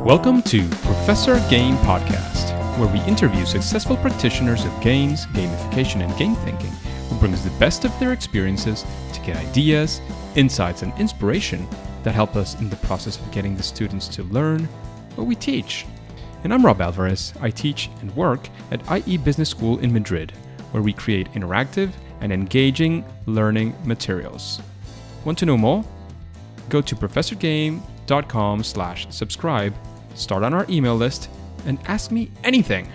Welcome to Professor Game Podcast, where we interview successful practitioners of games, gamification, and game thinking who brings the best of their experiences to get ideas, insights, and inspiration that help us in the process of getting the students to learn what we teach. And I'm Rob Alvarez. I teach and work at IE Business School in Madrid, where we create interactive and engaging learning materials. Want to know more? Go to professorgame.com/subscribe, start on our email list, and ask me anything.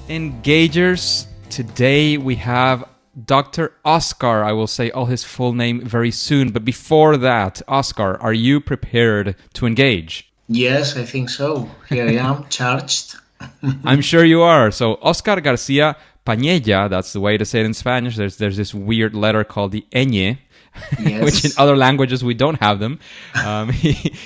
Engagers, today we have Dr. Oscar. I will say all his full name very soon, but before that, Oscar, are you prepared to engage? Yes, I think so. Here I am, charged. I'm sure you are. So Oscar Garcia-Panella, that's the way to say it in Spanish. There's this weird letter called the ñ, yes. Which in other languages we don't have them.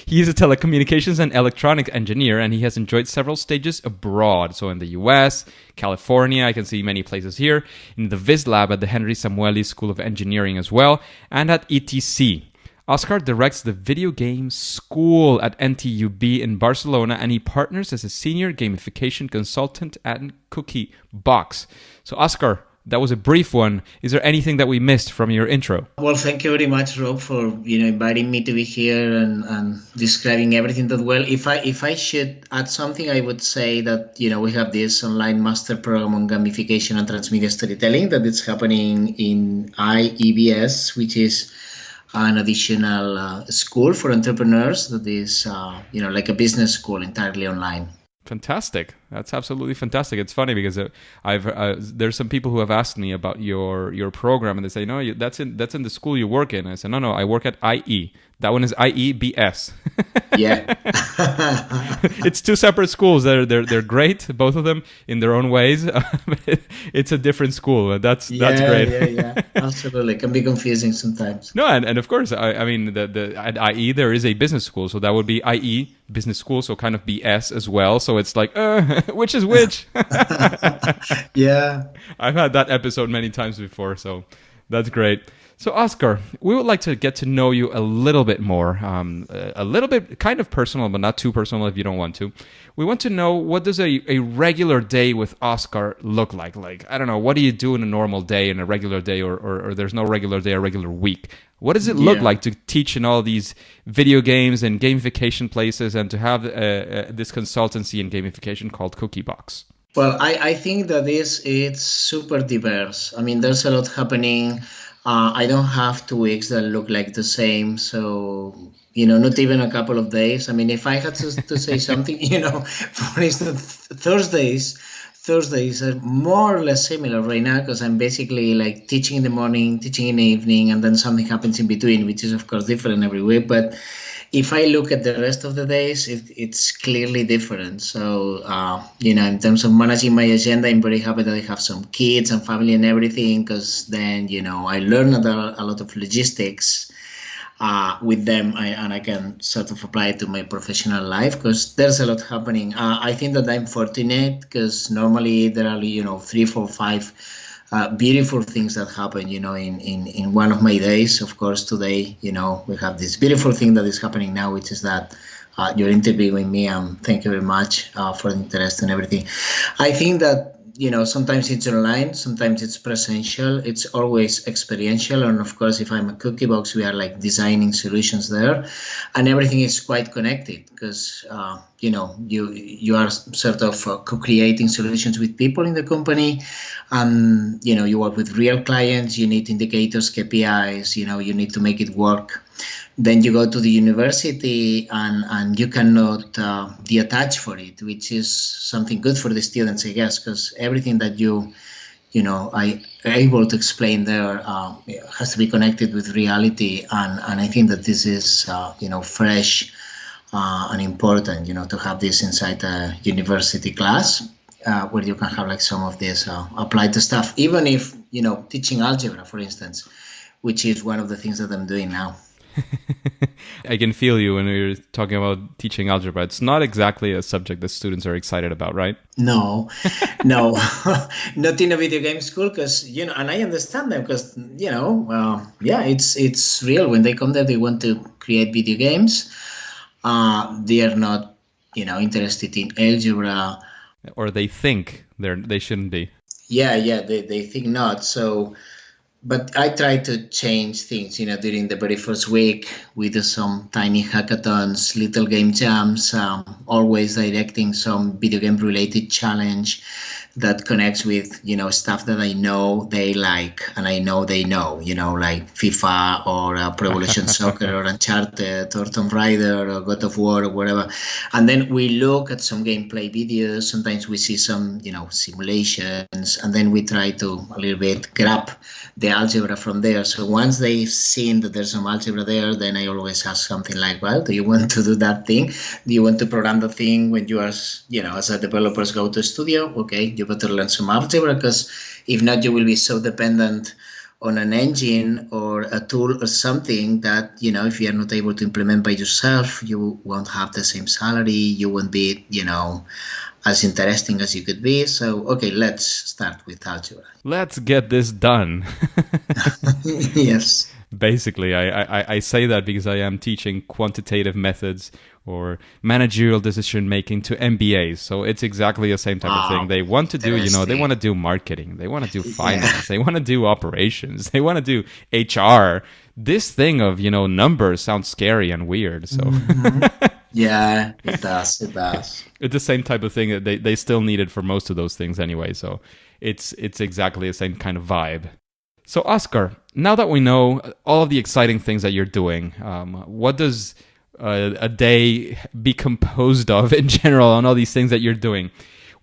He's a telecommunications and electronics engineer, and he has enjoyed several stages abroad. So in the US, California, I can see many places here, in the VIS Lab at the Henry Samueli School of Engineering as well, and at ETC. Oscar directs the Videogame School at ENTI-UB in Barcelona, and he partners as a senior gamification consultant at Cookie Box. So Oscar, that was a brief one. Is there anything that we missed from your intro? Well, thank you very much, Rob, for inviting me to be here and describing everything that well. If I should add something, I would say that we have this online master program on Gamification and Transmedia Storytelling that is happening in IEBS, which is an additional school for entrepreneurs that is like a business school entirely online. Fantastic. That's absolutely fantastic. It's funny because there's some people who have asked me about your program, and they say, no, that's in the school you work in. I said, no, I work at IE. That one is IEBS. Yeah. It's two separate schools. They're great, both of them in their own ways. It's a different school. That's great. Yeah. Absolutely. It can be confusing sometimes. No, and of course, I mean, at IE there is a business school, so that would be IE Business School, so kind of BS as well. So it's like, which is which? Yeah. I've had that episode many times before, so that's great. So Oscar, we would like to get to know you a little bit more, a little bit kind of personal, but not too personal if you don't want to. We want to know, what does a regular day with Oscar look like? Like, I don't know, what do you do in a normal day, in a regular day, or there's no regular day, a regular week? What does it look like to teach in all these video games and gamification places and to have this consultancy in gamification called Cookie Box? Well, I think that it's super diverse. I mean, there's a lot happening. I don't have 2 weeks that look like the same. So, not even a couple of days. I mean, if I had to say something, for instance, Thursdays are more or less similar right now because I'm basically like teaching in the morning, teaching in the evening, and then something happens in between, which is, of course, different every week. But if I look at the rest of the days, it's clearly different. So, in terms of managing my agenda, I'm very happy that I have some kids and family and everything, because then, I learn a lot of logistics with them, and I can sort of apply it to my professional life because there's a lot happening. I think that I'm fortunate because normally there are, 3, 4, 5 beautiful things that happen, in one of my days. Of course, today, we have this beautiful thing that is happening now, which is that you're interviewing me. Thank you very much for the interest and everything. I think that, sometimes it's online, sometimes it's presential, it's always experiential. And of course, if I'm a Cookie Box, we are like designing solutions there, and everything is quite connected because, you are sort of co-creating solutions with people in the company. You work with real clients, you need indicators, KPIs, you need to make it work. Then you go to the university and you cannot detach for it, which is something good for the students, I guess, because everything that I able to explain there has to be connected with reality. And I think that this is, fresh and important, to have this inside a university class where you can have like some of this applied to stuff, even if, teaching algebra, for instance, which is one of the things that I'm doing now. I can feel you when you're talking about teaching algebra. It's not exactly a subject that students are excited about, right? No, not in a video game school, because, and I understand them because, it's real. When they come there, they want to create video games. They are not interested in algebra. Or they think they shouldn't be. Yeah, they think not. So, but I try to change things, during the very first week. We do some tiny hackathons, little game jams, always directing some video game related challenge that connects with, stuff that I know they like and I know they know, like FIFA or Pro Evolution Soccer or Uncharted or Tomb Raider or God of War or whatever. And then we look at some gameplay videos. Sometimes we see some, simulations, and then we try to a little bit grab the algebra from there. So once they've seen that there's some algebra there, then I always ask something like, well, do you want to do that thing? Do you want to program the thing when you as a developers go to studio? Okay, you better learn some algebra, because if not, you will be so dependent on an engine or a tool or something that, if you are not able to implement by yourself, you won't have the same salary, you won't be, as interesting as you could be. So, okay, let's start with algebra. Let's get this done. Yes. Basically, I say that because I am teaching quantitative methods or managerial decision making to MBAs. So it's exactly the same type of thing. They want to do, they want to do marketing. They want to do finance. They want to do operations. They want to do HR. This thing of, numbers sounds scary and weird. So yeah, it does. It's the same type of thing that they still need it for most of those things anyway. So it's exactly the same kind of vibe. So Oscar, now that we know all of the exciting things that you're doing, what does a day be composed of in general on all these things that you're doing?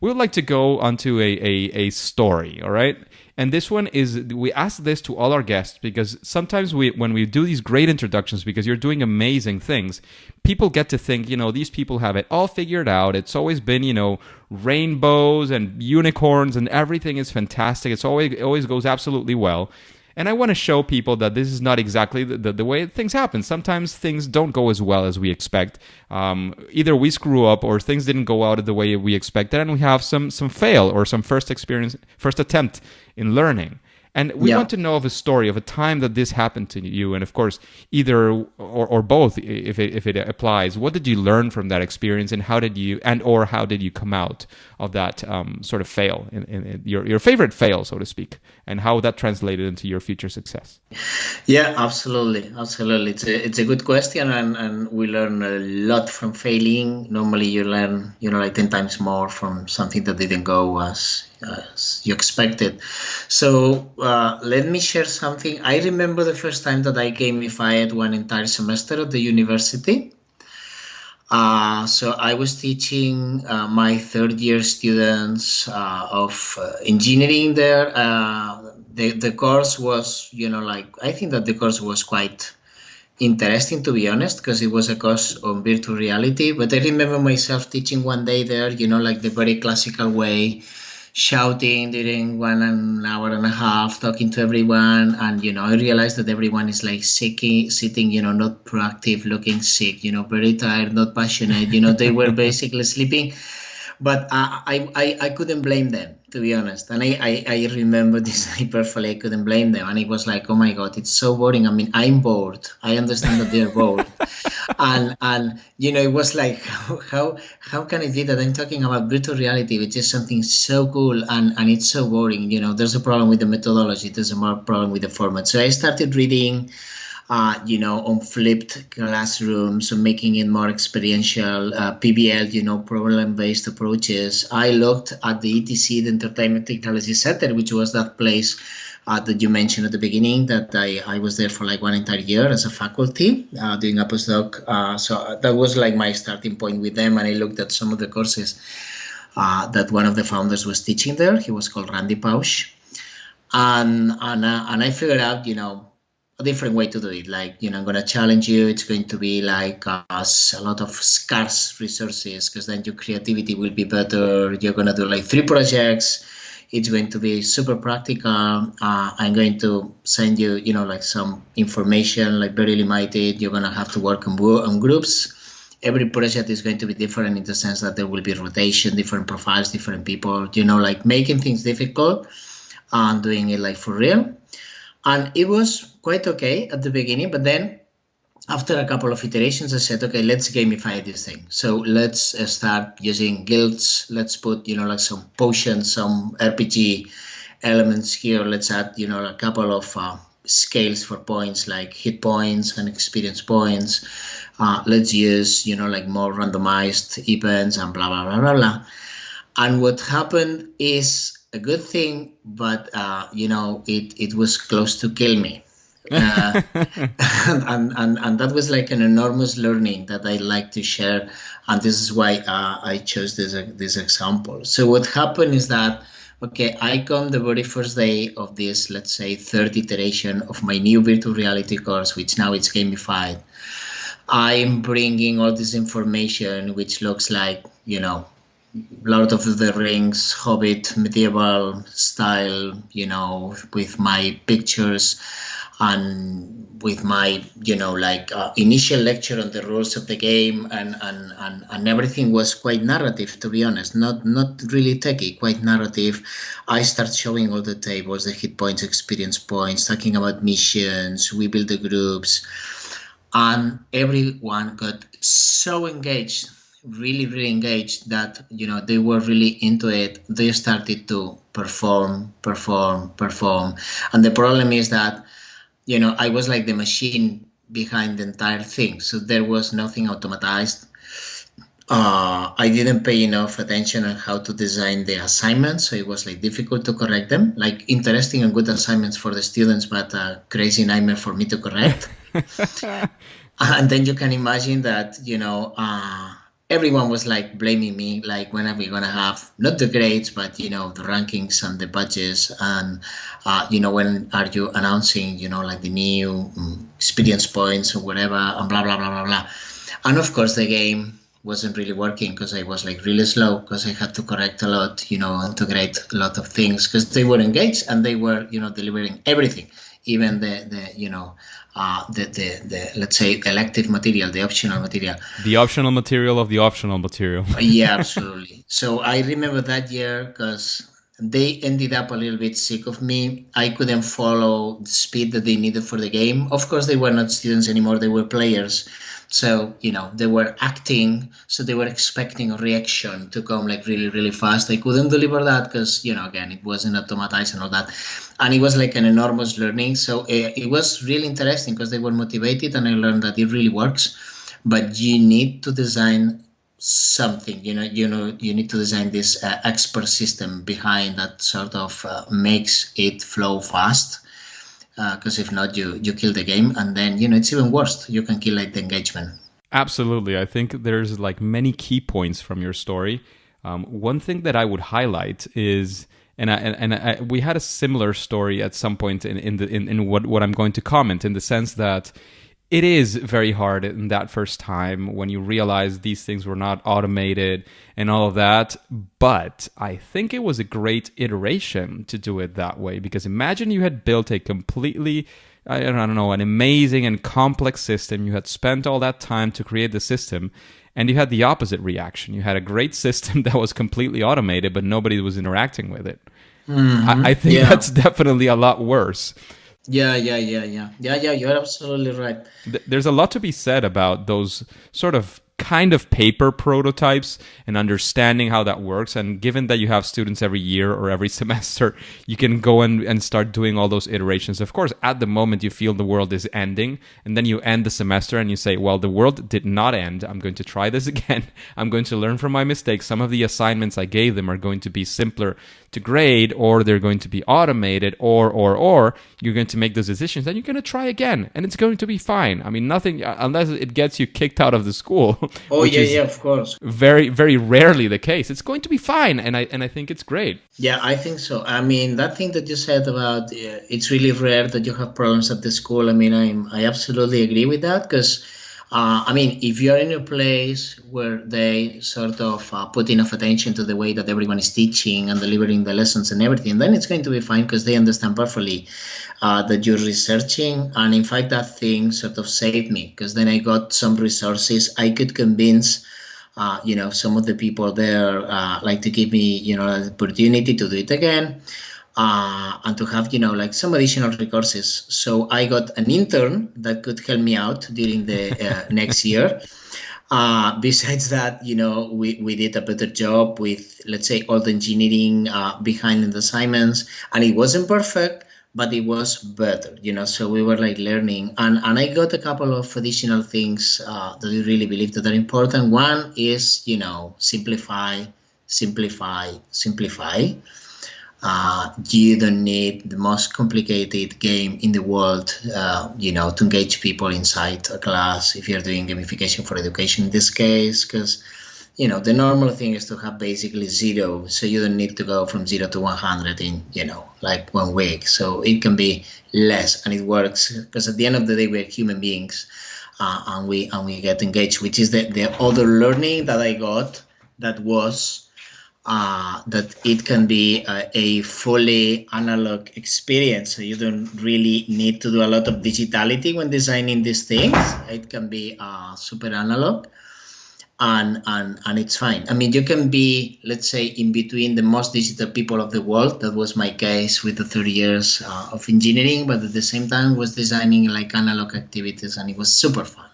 We would like to go onto a story, all right? And this one is, we ask this to all our guests because sometimes when we do these great introductions, because you're doing amazing things, people get to think, these people have it all figured out. It's always been, rainbows and unicorns and everything is fantastic. It always goes absolutely well. And I want to show people that this is not exactly the way things happen. Sometimes things don't go as well as we expect. Either we screw up or things didn't go out the way we expected, and we have some fail or some first attempt in learning. And we want to know of a story of a time that this happened to you, and of course, either or both, if it applies. What did you learn from that experience, and how did you come out of that sort of fail, in your favorite fail, so to speak, and how that translated into your future success? Yeah, absolutely. It's a good question, and we learn a lot from failing. Normally, you learn, like 10 times more from something that didn't go as you expected. So let me share something. I remember the first time that I gamified one entire semester at the university. So I was teaching my third year students of engineering there. The course was, I think that the course was quite interesting, to be honest, because it was a course on virtual reality. But I remember myself teaching one day there, like the very classical way, shouting during 1 hour and a half, talking to everyone. And, I realized that everyone is like sitting, not proactive, looking sick, very tired, not passionate, they were basically sleeping. But I couldn't blame them, to be honest. And I remember this perfectly. I couldn't blame them. And it was like, oh my God, it's so boring. I mean, I'm bored. I understand that they're bored. and it was like, how can it be that I'm talking about virtual reality, which is something so cool, and it's so boring? There's a problem with the methodology. There's a problem with the format. So I started reading on flipped classrooms, so making it more experiential, PBL, problem-based approaches. I looked at the ETC, the Entertainment Technology Center, which was that place that you mentioned at the beginning, that I was there for like one entire year as a faculty doing a postdoc. So that was like my starting point with them. And I looked at some of the courses that one of the founders was teaching there. He was called Randy Pausch. And I figured out, a different way to do it. Like, I'm going to challenge you. It's going to be like a lot of scarce resources, because then your creativity will be better. You're going to do like 3 projects. It's going to be super practical. I'm going to send you, like some information, like very limited. You're going to have to work on groups. Every project is going to be different in the sense that there will be rotation, different profiles, different people, like making things difficult and doing it like for real. And it was quite okay at the beginning, but then after a couple of iterations, I said, okay, let's gamify this thing. So let's start using guilds. Let's put, like some potions, some RPG elements here. Let's add, a couple of scales for points, like hit points and experience points. Let's use, like more randomized events and blah, blah, blah, blah, blah. And what happened is a good thing, but, it was close to kill me. and that was like an enormous learning that I like to share, and this is why I chose this example. So what happened is that, okay, I come the very first day of this, let's say, third iteration of my new virtual reality course, which now it's gamified. I'm bringing all this information, which looks like, Lord of the Rings, Hobbit, medieval style, with my pictures and with my, initial lecture on the rules of the game, and everything was quite narrative, to be honest, not really techy, quite narrative. I start showing all the tables, the hit points, experience points, talking about missions. We build the groups, and everyone got so engaged, really, really engaged, that, they were really into it. They started to perform. And the problem is that, I was like the machine behind the entire thing. So there was nothing automatized. I didn't pay enough attention on how to design the assignments. So it was like difficult to correct them, like interesting and good assignments for the students, but a crazy nightmare for me to correct. And then you can imagine that, everyone was like blaming me, like, when are we going to have not the grades, but, the rankings and the badges, and, when are you announcing, like the new experience points or whatever, and blah, blah, blah, blah, blah. And of course, the game wasn't really working because I was like really slow, because I had to correct a lot, integrate a lot of things, because they were engaged and they were, delivering everything, even the let's say elective material, the optional material. The optional material of the optional material. Yeah, absolutely. So I remember that year because they ended up a little bit sick of me. I couldn't follow the speed that they needed for the game. Of course, they were not students anymore. They were players. So, they were acting. So they were expecting a reaction to come like really, really fast. I couldn't deliver that because, again, it wasn't automatized and all that. And it was like an enormous learning. So it was really interesting because they were motivated, and I learned that it really works. But you need to design something, you need to design this expert system behind that sort of makes it flow fast. Because if not, you kill the game, and then, it's even worse. You can kill like the engagement. Absolutely. I think there's like many key points from your story. One thing that I would highlight is, we had a similar story at some point in what I'm going to comment, in the sense that it is very hard in that first time when you realize these things were not automated and all of that. But I think it was a great iteration to do it that way, because imagine you had built a completely, I don't know, an amazing and complex system. You had spent all that time to create the system, and you had the opposite reaction. You had a great system that was completely automated, but nobody was interacting with it. Mm-hmm. I think that's definitely a lot worse. Yeah. You're absolutely right. There's a lot to be said about those sort of kind of paper prototypes and understanding how that works. And given that you have students every year or every semester, you can go and start doing all those iterations. Of course, at the moment you feel the world is ending, and then you end the semester and you say, well, the world did not end. I'm going to try this again. I'm going to learn from my mistakes. Some of the assignments I gave them are going to be simpler to grade, or they're going to be automated, or you're going to make those decisions, and you're going to try again, and it's going to be fine. I mean, nothing, unless it gets you kicked out of the school. Oh, yeah, of course. Very, very rarely the case. It's going to be fine, and I think it's great. Yeah, I think so. I mean, that thing that you said about it's really rare that you have problems at the school. I mean, I absolutely agree with that, because I mean, if you're in a place where they sort of put enough attention to the way that everyone is teaching and delivering the lessons and everything, then it's going to be fine, because they understand perfectly that you're researching. And in fact, that thing sort of saved me, because then I got some resources. I could convince, some of the people there, like, to give me, the opportunity to do it again. and to have, like some additional resources. So I got an intern that could help me out during the next year. Besides that, we did a better job with, let's say, all the engineering behind the assignments, and it wasn't perfect, but it was better, so we were like learning. And I got a couple of additional things that I really believe that are important. One is, simplify. You don't need the most complicated game in the world, to engage people inside a class if you're doing gamification for education in this case, because, the normal thing is to have basically 0. So you don't need to go from 0 to 100 in, like 1 week. So it can be less, and it works because at the end of the day, we're human beings, and we get engaged, which is the other learning that I got, that was that it can be a fully analog experience. So you don't really need to do a lot of digitality when designing these things. It can be super analog, and it's fine. I mean, you can be, let's say, in between the most digital people of the world. That was my case with the 30 years of engineering, but at the same time was designing like analog activities, and it was super fun.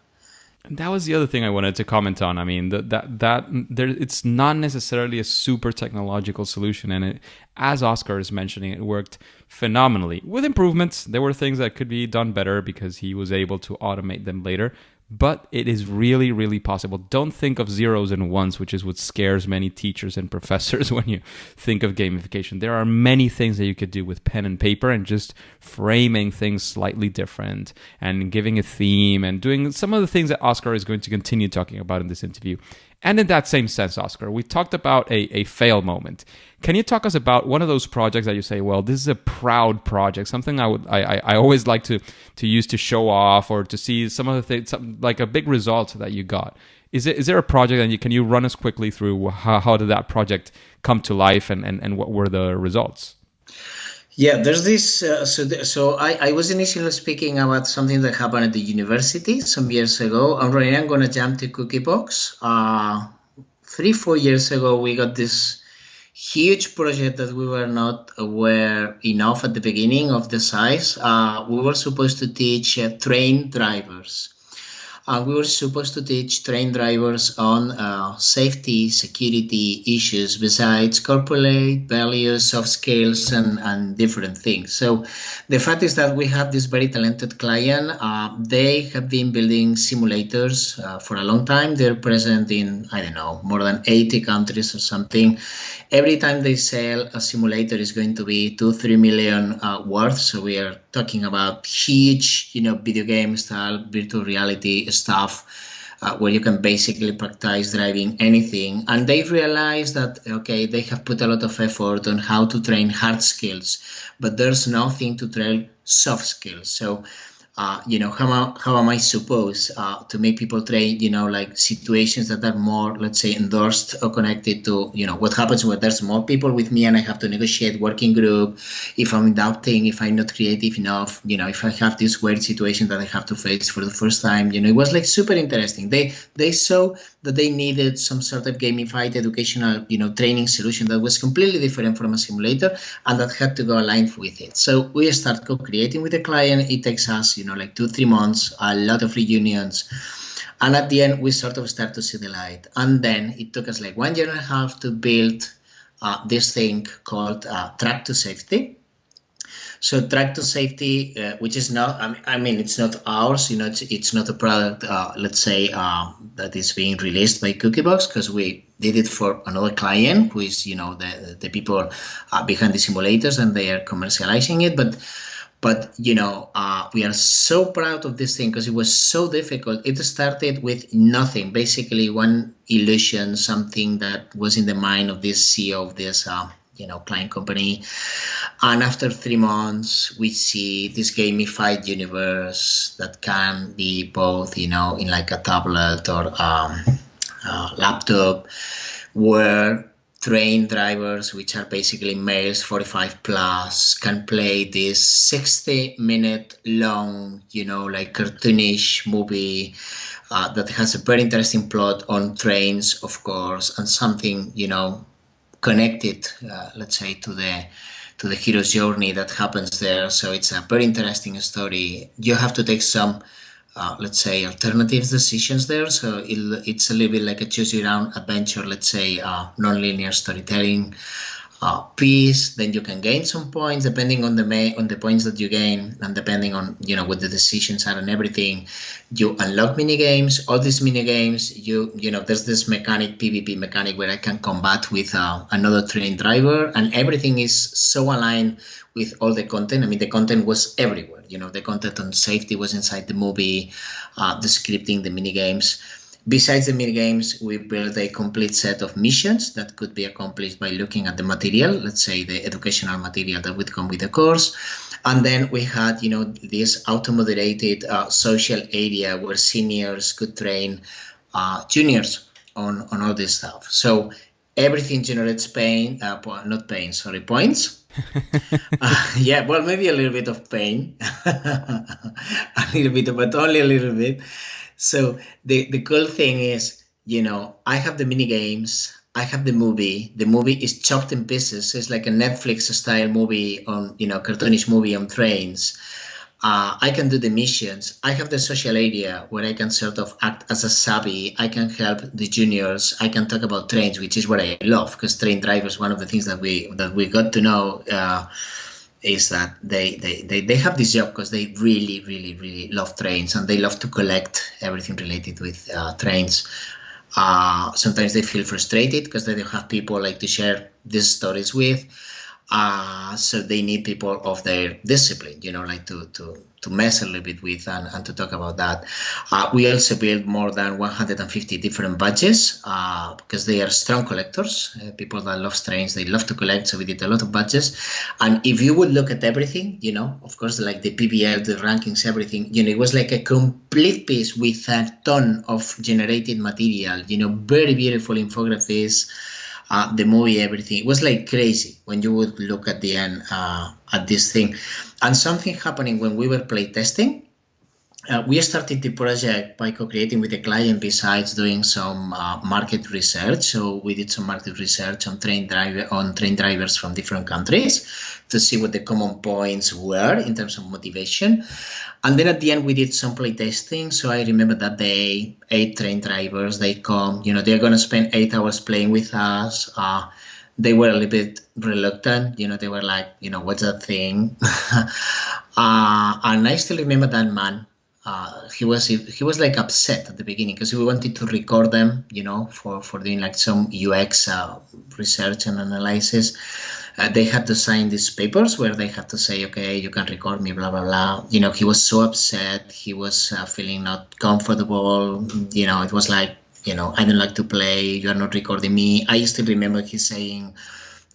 And that was the other thing I wanted to comment on. I mean, it's not necessarily a super technological solution, and as Oscar is mentioning, it worked phenomenally with improvements. There were things that could be done better because he was able to automate them later. But it is really, really possible. Don't think of zeros and ones, which is what scares many teachers and professors when you think of gamification. There are many things that you could do with pen and paper and just framing things slightly different and giving a theme and doing some of the things that Oscar is going to continue talking about in this interview. And in that same sense, Oscar, we talked about a fail moment. Can you talk us about one of those projects that you say, well, this is a proud project, something I always like to use to show off or to see some of the things, like a big result that you got? Is there a project, and can you run us quickly through how did that project come to life and what were the results? Yeah, there's this. So I was initially speaking about something that happened at the university some years ago. And right now I'm going to jump to Cookiebox. 3-4 years ago, we got this huge project that we were not aware enough at the beginning of the size. We were supposed to teach train drivers. We were supposed to teach train drivers on safety, security issues besides corporate values, soft skills, and different things. So the fact is that we have this very talented client. They have been building simulators for a long time. They're present in, I don't know, more than 80 countries or something. Every time they sell a simulator is going to be 2-3 million worth. So we are talking about huge, video game style virtual reality stuff where you can basically practice driving anything. And they've realized that, okay, they have put a lot of effort on how to train hard skills, but there's nothing to train soft skills. So how am I supposed to make people train, like situations that are more, let's say, endorsed or connected to, what happens when there's more people with me and I have to negotiate working group, if I'm doubting, if I'm not creative enough, if I have this weird situation that I have to face for the first time, it was like super interesting. They saw that they needed some sort of gamified educational, training solution that was completely different from a simulator and that had to go aligned with it. So we start co-creating with the client. It takes us, like 2-3 months, a lot of reunions. And at the end, we sort of start to see the light. And then it took us like 1.5 years to build this thing called Track to Safety. So Track to Safety, which is not, I mean, it's not ours, it's not a product, let's say, that is being released by Cookiebox, because we did it for another client who is, the people behind the simulators, and they are commercializing it. But we are so proud of this thing because it was so difficult. It started with nothing, basically one illusion, something that was in the mind of this CEO of this client company. And after 3 months, we see this gamified universe that can be both, in like a tablet or laptop, where train drivers, which are basically males 45 plus, can play this 60-minute long, like cartoonish movie that has a very interesting plot on trains, of course, and something, connected, let's say, to to the hero's journey that happens there. So it's a very interesting story. You have to take some, let's say, alternative decisions there. So it's a little bit like a choose your own adventure, let's say, non-linear storytelling piece. Then you can gain some points depending on the points that you gain, and depending on what the decisions are and everything. You unlock mini games. All these mini games, there's this mechanic, PvP mechanic, where I can combat with another train driver, and everything is so aligned with all the content. I mean, the content was everywhere. The content on safety was inside the movie, the scripting, the mini games. Besides the mini games, we built a complete set of missions that could be accomplished by looking at the material, let's say the educational material that would come with the course. And then we had, this auto-moderated social area where seniors could train juniors on all this stuff. So everything generates points. Yeah, well, maybe a little bit of pain, a little bit, but only a little bit. So the cool thing is, I have the mini games, I have the movie. The movie is chopped in pieces. It's like a Netflix style movie on, cartoonish movie on trains. I can do the missions. I have the social area where I can sort of act as a savvy. I can help the juniors. I can talk about trains, which is what I love, because train drivers, one of the things that we got to know is that they have this job because they really, really, really love trains, and they love to collect everything related with trains. Sometimes they feel frustrated because they don't have people like to share these stories with. So they need people of their discipline, like to mess a little bit with and to talk about that. We also built more than 150 different badges because they are strong collectors. People that love trains, they love to collect. So we did a lot of badges. And if you would look at everything, of course, like the PBL, the rankings, everything, it was like a complete piece with a ton of generated material, very beautiful infographics. The movie, everything. It was like crazy when you would look at the end at this thing. And something happening when we were playtesting. We started the project by co-creating with the client besides doing some market research. So we did some market research on train drivers from different countries to see what the common points were in terms of motivation. And then at the end, we did some playtesting. So I remember that day, 8 train drivers, they come, they're going to spend 8 hours playing with us. They were a little bit reluctant, they were like, what's that thing? And I still remember that man. He was like upset at the beginning because we wanted to record them, for doing like some UX research and analysis. They had to sign these papers where they had to say, okay, you can record me, blah, blah, blah. He was so upset. He was feeling not comfortable. It was like, I don't like to play. You are not recording me. I still remember he saying,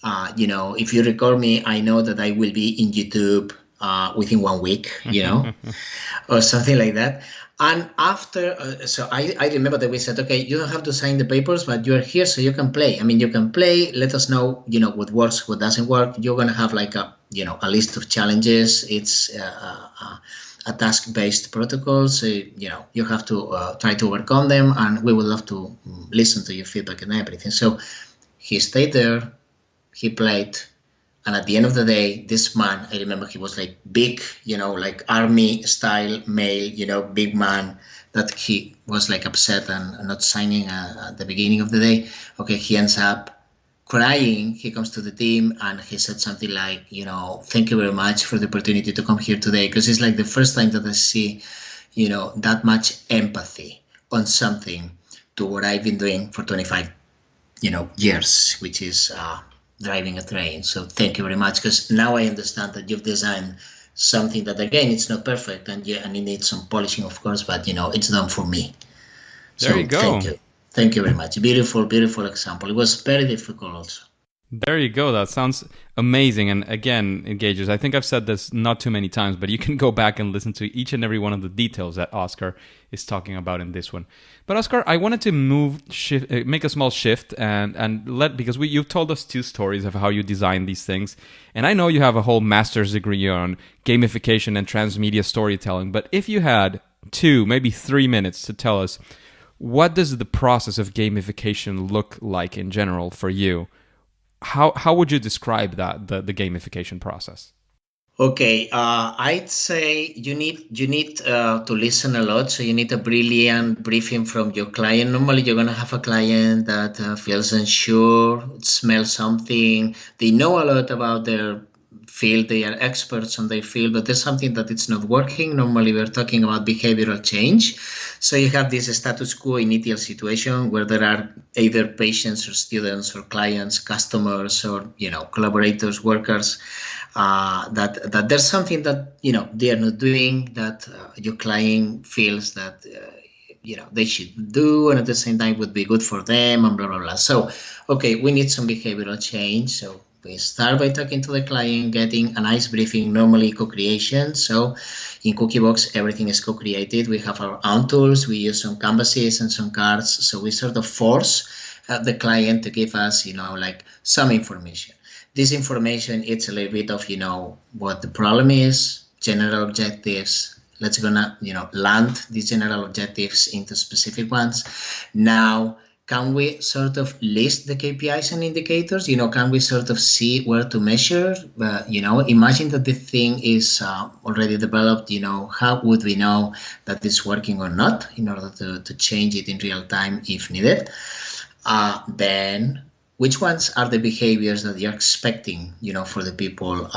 if you record me, I know that I will be in YouTube within 1 week, or something like that. And after, so I remember that we said, okay, you don't have to sign the papers, but you're here so you can play. I mean, you can play. Let us know, what works, what doesn't work. You're going to have like a list of challenges. It's a task-based protocol. So, you have to try to overcome them, and we would love to listen to your feedback and everything. So he stayed there, he played. And at the end of the day, this man, I remember he was like big, like army style male, big man, that he was like upset and not signing at the beginning of the day. Okay, he ends up crying. He comes to the team and he said something like, thank you very much for the opportunity to come here today. Because it's like the first time that I see, that much empathy on something to what I've been doing for 25, years, which is driving a train. So thank you very much, because now I understand that you've designed something that, again, it's not perfect and it needs some polishing, of course, but it's done for me. There you go. Thank you very much. Beautiful example. It was very difficult also. There you go. That sounds amazing. And again, engagers, I think I've said this not too many times, but you can go back and listen to each and every one of the details that Oscar is talking about in this one. But Oscar, I wanted to make a small shift because you've told us 2 stories of how you design these things. And I know you have a whole master's degree on gamification and transmedia storytelling. But if you had 2, maybe 3 minutes to tell us, what does the process of gamification look like in general for you? how would you describe that, the gamification process? Okay, I'd say you need to listen a lot. So you need a brilliant briefing from your client. Normally, you're going to have a client that feels unsure, smells something. They know a lot about their field. They are experts on their field, but there's something that it's not working. Normally, we're talking about behavioral change. So you have this status quo initial situation where there are either patients or students or clients, customers, or collaborators, workers. That there's something that they are not doing, that your client feels that they should do, and at the same time would be good for them, and blah blah blah. So okay, we need some behavioral change. So we start by talking to the client, getting a nice briefing, normally co-creation. So in Cookiebox, everything is co-created. We have our own tools. We use some canvases and some cards. So we sort of force the client to give us like some information. This information, it's a little bit of, what the problem is, general objectives. Let's gonna, land these general objectives into specific ones. Now, can we sort of list the KPIs and indicators? Can we sort of see where to measure? Imagine that the thing is already developed. How would we know that it's working or not in order to change it in real time if needed? Then, which ones are the behaviors that you're expecting, for the people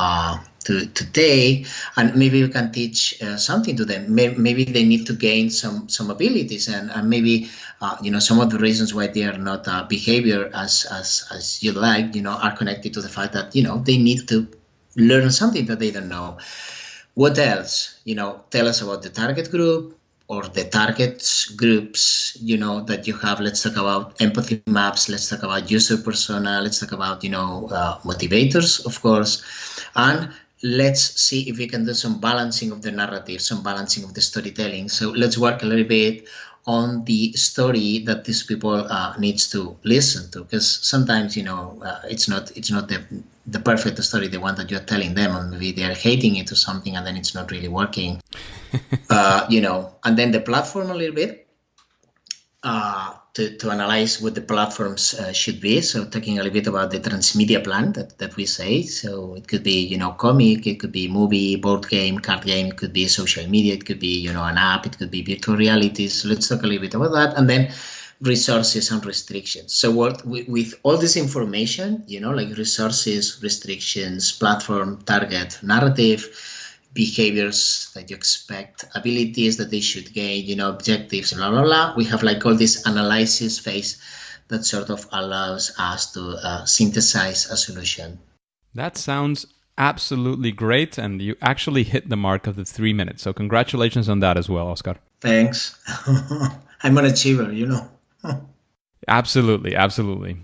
to take? And maybe you can teach something to them. Maybe they need to gain some abilities, and maybe some of the reasons why they are not behavior as you like, are connected to the fact that they need to learn something that they don't know. What else? Tell us about the target group, or the targets groups, that you have. Let's talk about empathy maps. Let's talk about user persona. Let's talk about, motivators, of course. And let's see if we can do some balancing of the narrative, some balancing of the storytelling. So let's work a little bit on the story that these people needs to listen to, because sometimes it's not the perfect story, the one that you're telling them, and maybe they're hating it or something, and then it's not really working. And then the platform a little bit to analyze what the platforms should be. So talking a little bit about the transmedia plan that we say. So it could be comic, it could be movie, board game, card game, it could be social media, it could be an app, it could be virtual reality. So let's talk a little bit about that, and then resources and restrictions. So what with all this information, like resources, restrictions, platform, target, narrative, behaviors that you expect, abilities that they should gain, objectives, blah, blah, blah. We have like all this analysis phase that sort of allows us to synthesize a solution. That sounds absolutely great. And you actually hit the mark of the 3 minutes. So congratulations on that as well, Oscar. Thanks. I'm an achiever, Absolutely, absolutely.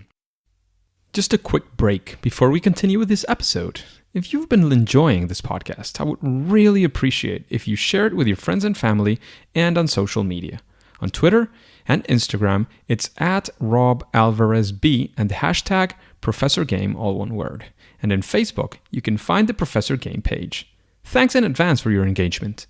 Just a quick break before we continue with this episode. If you've been enjoying this podcast, I would really appreciate if you share it with your friends and family and on social media. On Twitter and Instagram, it's @RobAlvarezB and the hashtag ProfessorGame, all one word. And in Facebook, you can find the Professor Game page. Thanks in advance for your engagement.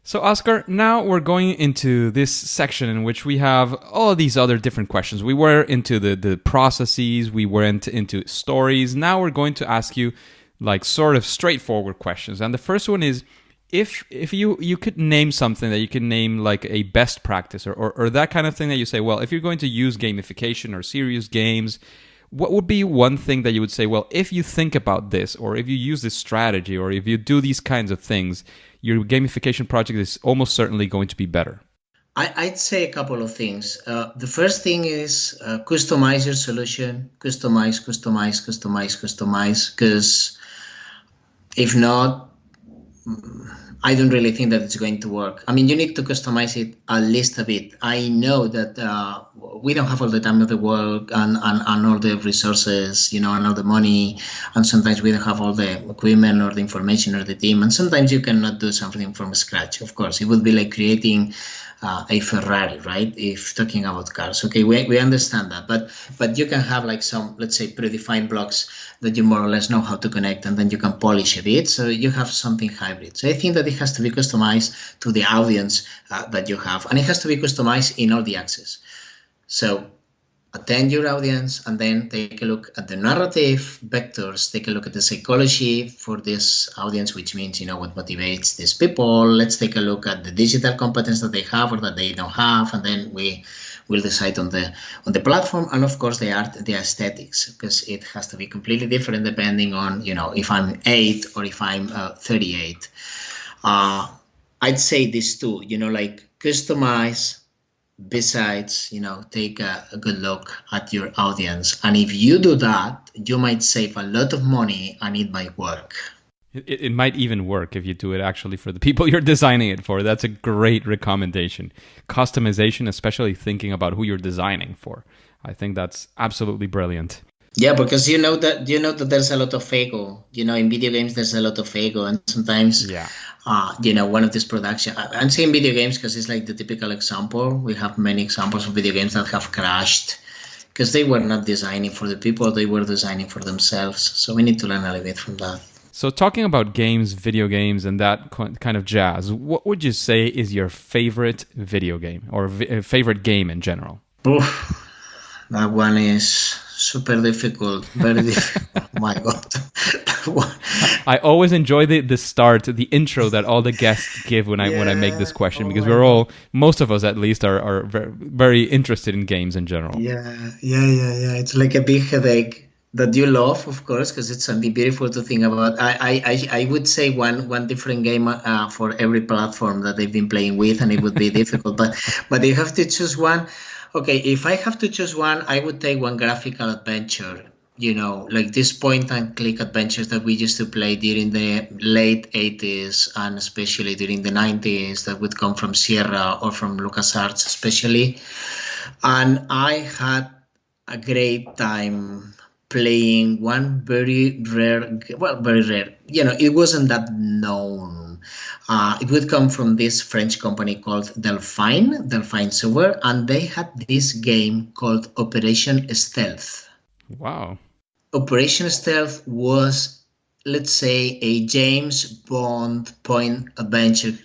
So Oscar, now we're going into this section in which we have all these other different questions. We were into the processes, we went into stories. Now we're going to ask you like sort of straightforward questions. And the first one is, if you could name something that you can name like a best practice or that kind of thing that you say, well, if you're going to use gamification or serious games, what would be one thing that you would say, well, if you think about this, or if you use this strategy, or if you do these kinds of things, your gamification project is almost certainly going to be better? I'd say a couple of things. The first thing is customize your solution. Customize, because if not, I don't really think that it's going to work. I mean, you need to customize it at least a bit. I know that we don't have all the time of the world and all the resources, and all the money. And sometimes we don't have all the equipment or the information or the team. And sometimes you cannot do something from scratch. Of course, it would be like creating a Ferrari, right? If talking about cars, okay, we understand that, but you can have like some, let's say, predefined blocks that you more or less know how to connect, and then you can polish a bit, so you have something hybrid. So I think that it has to be customized to the audience that you have, and it has to be customized in all the access. So attend your audience, and then take a look at the narrative vectors, take a look at the psychology for this audience, which means, what motivates these people. Let's take a look at the digital competence that they have or that they don't have, and then we'll decide on the platform, and of course the art, the aesthetics, because it has to be completely different depending on, if I'm 8 or if I'm 38. I'd say these two, like customize. Besides, take a good look at your audience. And if you do that, you might save a lot of money and it might work. It might even work if you do it actually for the people you're designing it for. That's a great recommendation. Customization, especially thinking about who you're designing for. I think that's absolutely brilliant. Yeah, because you know that there's a lot of ego. In video games there's a lot of ego, and sometimes one of these production. I'm saying video games because it's like the typical example. We have many examples of video games that have crashed because they were not designing for the people; they were designing for themselves. So we need to learn a little bit from that. So talking about games, video games, and that kind of jazz, what would you say is your favorite video game or favorite game in general? Oof, that one is super difficult, very difficult. Oh my God. I always enjoy the start, the intro that all the guests give when I make this question, because most of us at least, are very, very interested in games in general. Yeah. It's like a big headache that you love, of course, because it's something beautiful to think about. I would say one different game for every platform that they've been playing with, and it would be difficult. But you have to choose one. Okay, if I have to choose one, I would take one graphical adventure, like this point-and-click adventures that we used to play during the late 80s and especially during the 90s that would come from Sierra or from LucasArts especially. And I had a great time playing one very rare, it wasn't that known. It would come from this French company called Delphine Software, and they had this game called Operation Stealth. Wow. Operation Stealth was, let's say, a James Bond point-adventure,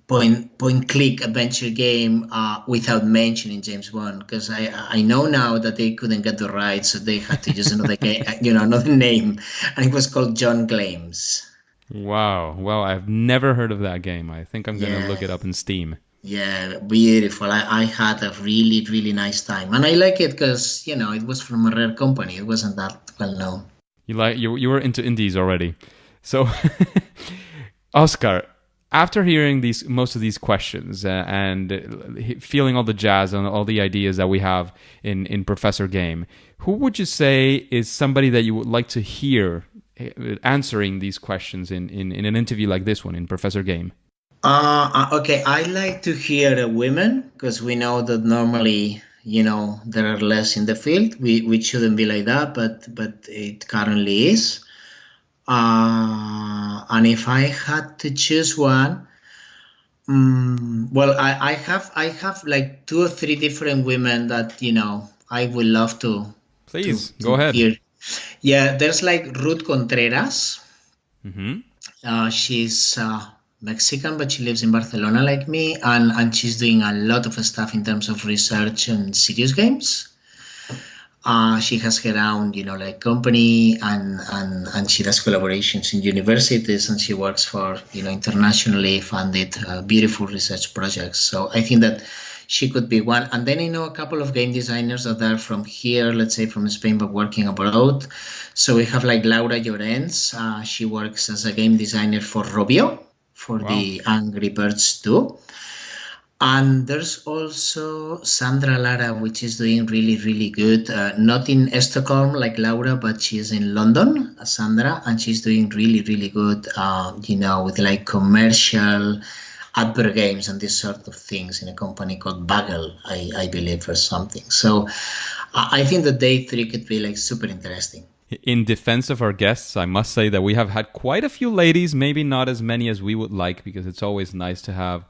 point-click adventure game without mentioning James Bond, because I know now that they couldn't get the rights, so they had to use another game, another name, and it was called John Claims. Wow. Well, I've never heard of that game. I think I'm going to look it up in Steam. Yeah, beautiful. I had a really, really nice time. And I like it because, it was from a rare company. It wasn't that well known. You were into indies already. So, Oscar, after hearing most of these questions and feeling all the jazz and all the ideas that we have in Professor Game, who would you say is somebody that you would like to hear answering these questions in an interview like this one in Professor Game? Okay, I like to hear women, because we know that normally, there are less in the field. We shouldn't be like that, but it currently is. And if I had to choose one, well, I have like 2 or 3 different women that I would love to. Please go ahead. Hear. Yeah, there's like Ruth Contreras. Mm-hmm. She's Mexican, but she lives in Barcelona like me, and she's doing a lot of stuff in terms of research and serious games. She has her own, like company, and she does collaborations in universities, and she works for, internationally funded, beautiful research projects. So I think that she could be one. And then I know a couple of game designers that are from here, let's say from Spain, but working abroad. So we have like Laura Llorens. She works as a game designer for Robio, for the Angry Birds 2. And there's also Sandra Lara, which is doing really, really good. Not in Stockholm like Laura, but she's in London, Sandra, and she's doing really, really good, with like commercial advert games and these sort of things in a company called Bagel, I believe, or something. So I think that day 3 could be like super interesting. In defense of our guests, I must say that we have had quite a few ladies, maybe not as many as we would like, because it's always nice to have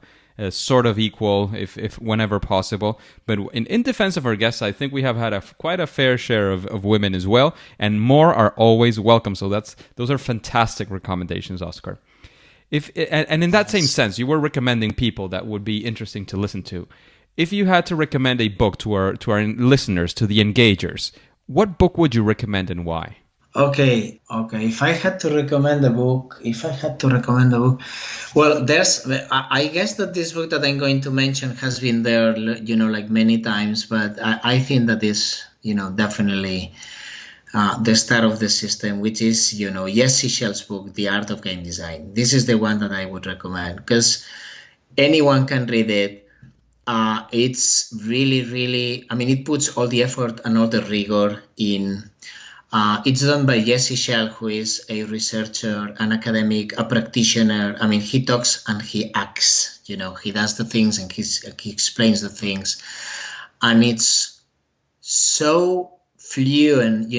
sort of equal, if whenever possible. But in defense of our guests, I think we have had quite a fair share of women as well, and more are always welcome. So those are fantastic recommendations, Oscar. And in that same sense, you were recommending people that would be interesting to listen to. If you had to recommend a book to our listeners, to the engagers, what book would you recommend and why? Okay. If I had to recommend a book, well, I guess that this book that I'm going to mention has been there, like many times, but I think that is, definitely the start of the system, which is, Jesse Schell's book, The Art of Game Design. This is the one that I would recommend because anyone can read it. It's really, really, it puts all the effort and all the rigor in. It's done by Jesse Schell, who is a researcher, an academic, a practitioner. He talks and he acts, he does the things and he explains the things. And it's so fluent,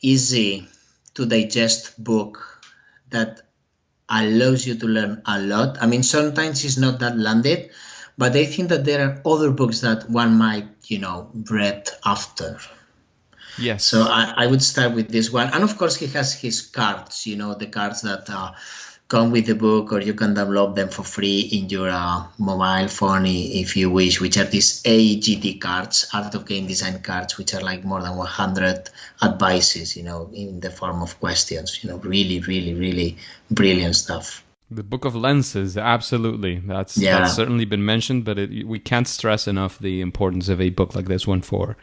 easy to digest book that allows you to learn a lot. Sometimes it's not that landed, but I think that there are other books that one might, read after. Yes. So I would start with this one. And of course, he has his cards, the cards that come with the book, or you can download them for free in your mobile phone if you wish, which are these AGD cards, Art of Game Design cards, which are like more than 100 advices, in the form of questions, really, really, really brilliant stuff. The Book of Lenses, absolutely. That's certainly been mentioned, but we can't stress enough the importance of a book like this one for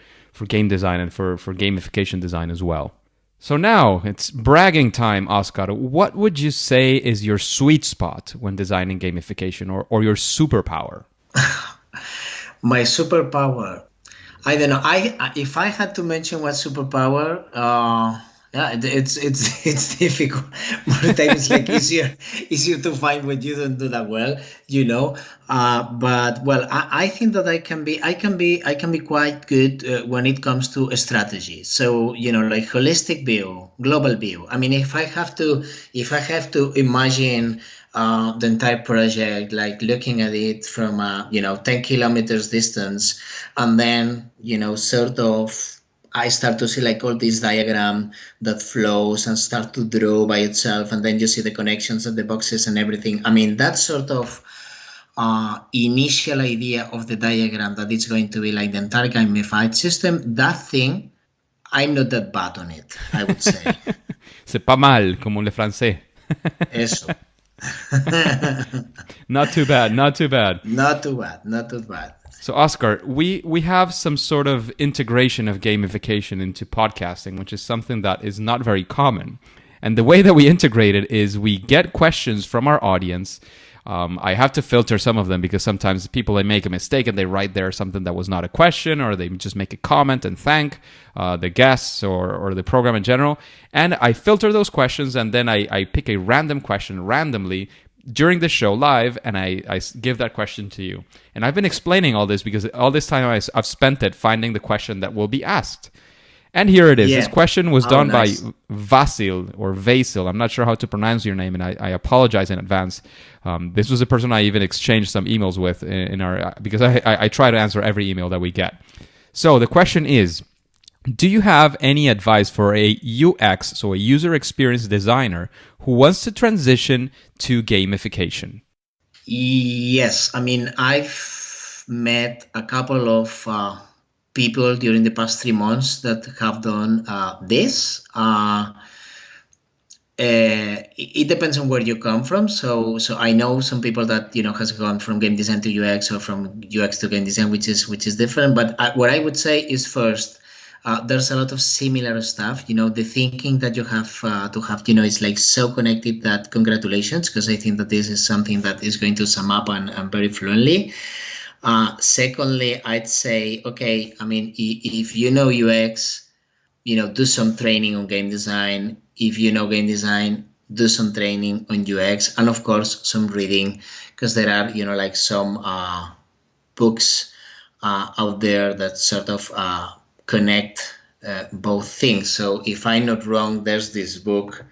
game design and for gamification design as well. So now it's bragging time, Oscar. What would you say is your sweet spot when designing gamification, or your superpower? My superpower, I don't know. If I had to mention what superpower, it's difficult. More times, like easier to find when you don't do that well, But well, I think that I can be quite good when it comes to strategy. So like holistic view, global view. If I have to imagine the entire project, like looking at it from 10 kilometers distance, and then sort of I start to see like all this diagram that flows and start to draw by itself, and then you see the connections of the boxes and everything. That sort of initial idea of the diagram that it's going to be like the entire gamified system, that thing, I'm not that bad on it, I would say. C'est pas mal, como le français. Eso. Not too bad. Not too bad. So, Oscar, we have some sort of integration of gamification into podcasting, which is something that is not very common. And the way that we integrate it is we get questions from our audience. I have to filter some of them because sometimes people, they make a mistake and they write there something that was not a question, or they just make a comment and thank the guests or the program in general. And I filter those questions, and then I pick a random question randomly during the show live, and I give that question to you. And I've been explaining all this because all this time I've spent it finding the question that will be asked. And here it is. Yeah. This question was done by Vasil or Vasil. I'm not sure how to pronounce your name, and I apologize in advance. This was a person I even exchanged some emails with in our because I try to answer every email that we get. So the question is, do you have any advice for a UX, so a user experience designer, who wants to transition to gamification? Yes. I've met a couple of people during the past 3 months that have done this. It depends on where you come from. So I know some people that has gone from game design to UX, or from UX to game design, which is different. But what I would say is, first, there's a lot of similar stuff. The thinking that you have to have, is like so connected that congratulations, because I think that this is something that is going to sum up and very fluently. Secondly, I'd say, okay, if you know UX, do some training on game design. If you know game design, do some training on UX, and of course some reading, because there are like some books out there that sort of connect both things. So if I'm not wrong, there's this book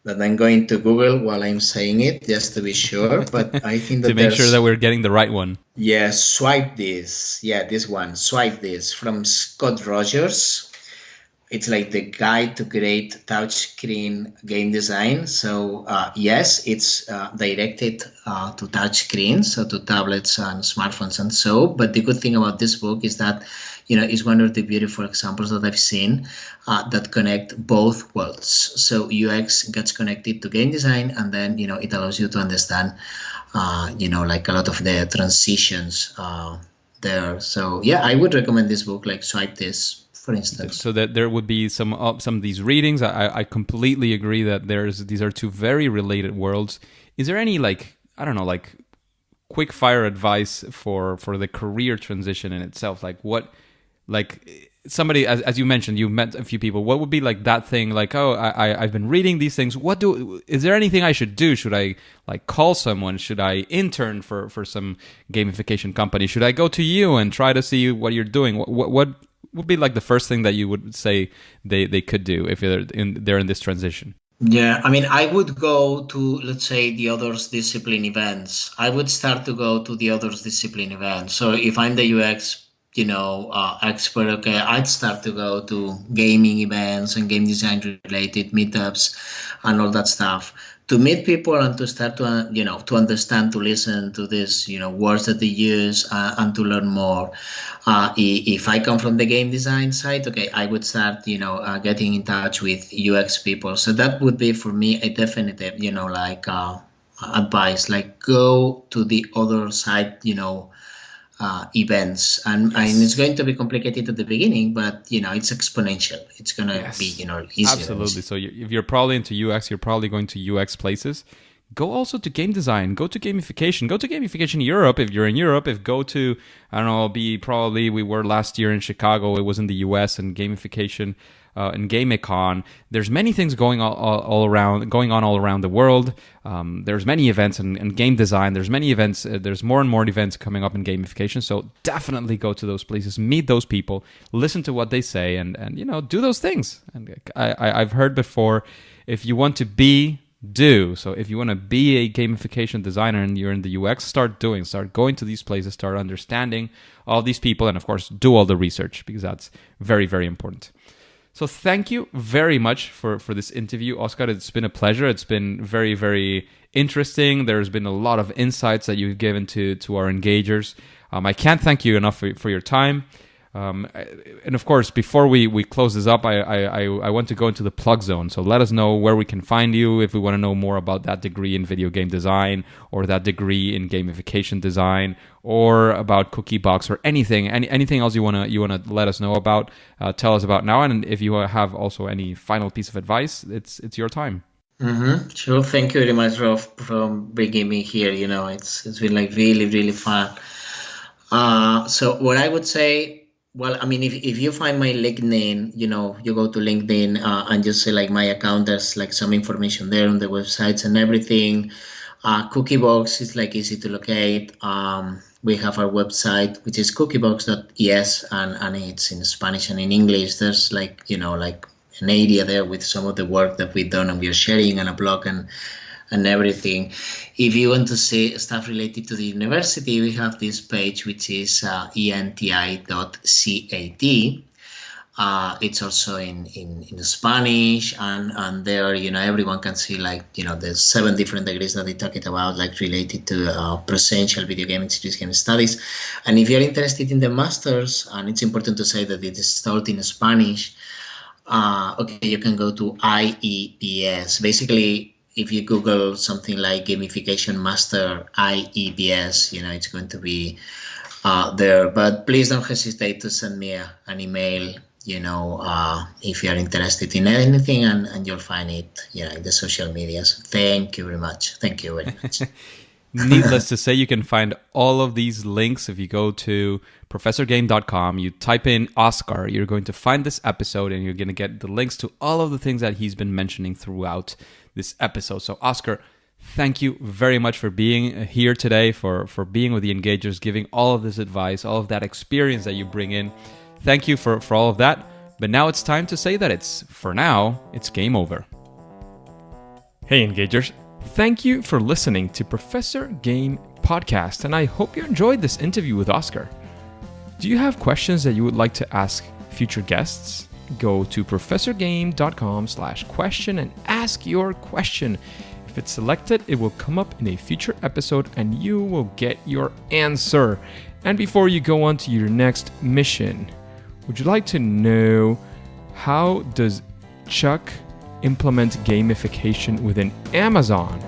that I'm going to Google while I'm saying it, just to be sure. But I think that to make sure that we're getting the right one. Yeah, Swipe This. Yeah, this one, Swipe This, from Scott Rogers. it's like the guide to great touchscreen game design. So yes, it's directed to touchscreens, so to tablets and smartphones and so. But the good thing about this book is that, it's one of the beautiful examples that I've seen that connect both worlds. So UX gets connected to game design, and then, it allows you to understand, like a lot of the transitions there. So yeah, I would recommend this book, like Swipe This, for instance. So that there would be some of these readings. I completely agree that these are two very related worlds. Is there any quick fire advice for the career transition in itself? Somebody, as you mentioned, you met a few people. What would be like that thing? Like, I've been reading these things. Is there anything I should do? Should I call someone? Should I intern for some gamification company? Should I go to you and try to see what you're doing? What would be like the first thing that you would say they could do if they're in this transition? Yeah, I mean, I would go to, let's say, the others discipline events. I would start to go to the others discipline events. So if I'm the UX, expert, okay, I'd start to go to gaming events and game design related meetups and all that stuff, to meet people and to start to, to understand, to listen to these, words that they use and to learn more. If I come from the game design side, okay, I would start, getting in touch with UX people. So that would be for me a definitive, advice, like go to the other side, events, and it's going to be complicated at the beginning, but it's exponential. It's going to be easier. Absolutely. So if you're probably into UX, you're probably going to UX places. Go also to game design. Go to gamification. Go to Gamification Europe if you're in Europe. Go to, I don't know, we were last year in Chicago. It was in the US, and gamification and GameCon. There's many things going on all around the world. There's many events in game design. There's many events. There's more and more events coming up in gamification. So definitely go to those places, meet those people, listen to what they say, and do those things. And I've heard before, if you want to do. So if you want to be a gamification designer and you're in the UX, start going to these places, start understanding all these people, and of course do all the research, because that's very, very important. So thank you very much for this interview, Oscar. It's been a pleasure. It's been very, very interesting. There's been a lot of insights that you've given to our engagers. I can't thank you enough for your time. And of course, before we close this up, I want to go into the plug zone. So let us know where we can find you if we want to know more about that degree in video game design, or that degree in gamification design, or about Cookiebox, or anything else you wanna let us know about. Tell us about now, and if you have also any final piece of advice, it's your time. Mm-hmm. Sure. Thank you very much, Rolf, for bringing me here. It's been like really, really fun. So what I would say. Well, I mean, if you find my LinkedIn, you go to LinkedIn and just say like my account, there's like some information there on the websites and everything. Cookiebox is like easy to locate. We have our website, which is cookiebox.es, and it's in Spanish and in English. There's like an area there with some of the work that we've done, and we are sharing on a blog and everything. If you want to see stuff related to the university, we have this page, which is enti.cat. It's also in Spanish, and there, everyone can see there's 7 different degrees that they talked about, like related to presential video game and serious game studies. And if you're interested in the masters, and it's important to say that it is taught in Spanish, you can go to IEBS. Basically, if you Google something like Gamification Master IEBS, it's going to be there. But please don't hesitate to send me an email, if you are interested in anything, and you'll find it, in the social media. So thank you very much. Thank you very much. Needless to say, you can find all of these links if you go to professorgame.com. You type in Oscar, you're going to find this episode, and you're going to get the links to all of the things that he's been mentioning throughout this episode. So Oscar, thank you very much for being here today, for being with the engagers, giving all of this advice, all of that experience that you bring in. Thank you for all of that. But now it's time to say that for now, it's game over. Hey engagers, thank you for listening to Professor Game Podcast, and I hope you enjoyed this interview with Oscar. Do you have questions that you would like to ask future guests? go to professorgame.com/question and ask your question. If it's selected, it will come up in a future episode and you will get your answer. And before you go on to your next mission, would you like to know how does Chuck implement gamification within Amazon?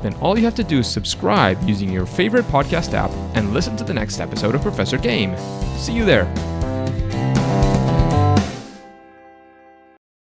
Then all you have to do is subscribe using your favorite podcast app and listen to the next episode of Professor Game. See you there.